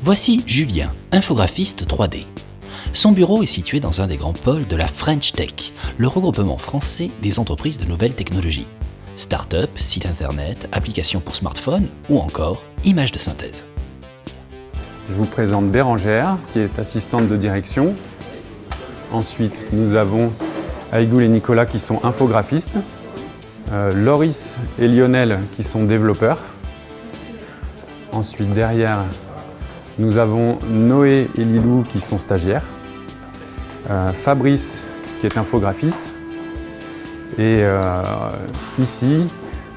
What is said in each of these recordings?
Voici Julien, infographiste 3D. Son bureau est situé dans un des grands pôles de la French Tech, le regroupement français des entreprises de nouvelles technologies. Start-up, site internet, applications pour smartphone ou encore images de synthèse. Je vous présente Bérangère, qui est assistante de direction. Ensuite, nous avons Aïgoul et Nicolas qui sont infographistes. Loris et Lionel qui sont développeurs. Ensuite, derrière, nous avons Noé et Lilou qui sont stagiaires. Fabrice qui est infographiste. Et ici,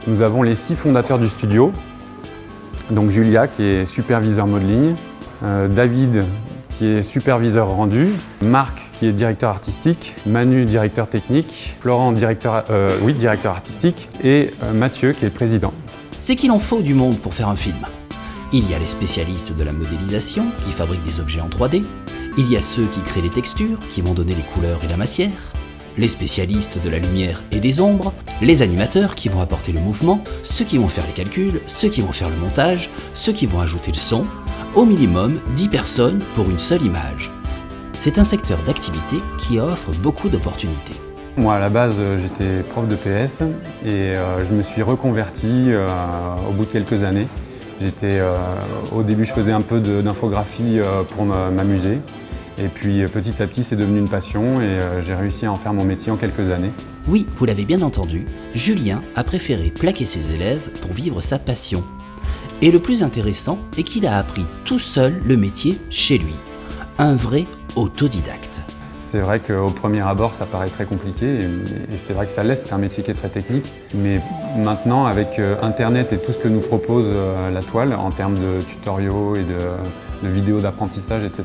nous avons les 6 fondateurs du studio. Donc Julia qui est superviseur modeling, David qui est superviseur rendu, Marc qui est directeur artistique, Manu directeur technique, Florent directeur artistique et Mathieu qui est président. C'est qu'il en faut du monde pour faire un film. Il y a les spécialistes de la modélisation qui fabriquent des objets en 3D, il y a ceux qui créent les textures, qui vont donner les couleurs et la matière, les spécialistes de la lumière et des ombres, les animateurs qui vont apporter le mouvement, ceux qui vont faire les calculs, ceux qui vont faire le montage, ceux qui vont ajouter le son, au minimum 10 personnes pour une seule image. C'est un secteur d'activité qui offre beaucoup d'opportunités. Moi à la base j'étais prof de PS et je me suis reconverti au bout de quelques années. Au début je faisais un peu d'infographie pour m'amuser. Et puis petit à petit c'est devenu une passion et j'ai réussi à en faire mon métier en quelques années. Oui, vous l'avez bien entendu, Julien a préféré plaquer ses élèves pour vivre sa passion. Et le plus intéressant est qu'il a appris tout seul le métier chez lui. Un vrai autodidacte. C'est vrai qu'au premier abord ça paraît très compliqué et c'est vrai que ça l'est, c'est un métier qui est très technique. Mais maintenant avec Internet et tout ce que nous propose la toile en termes de tutoriaux et de vidéos d'apprentissage, etc.,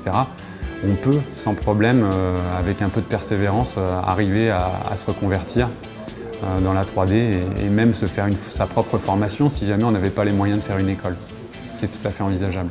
on peut sans problème, avec un peu de persévérance, arriver à se reconvertir dans la 3D et même se faire sa propre formation si jamais on n'avait pas les moyens de faire une école. C'est tout à fait envisageable.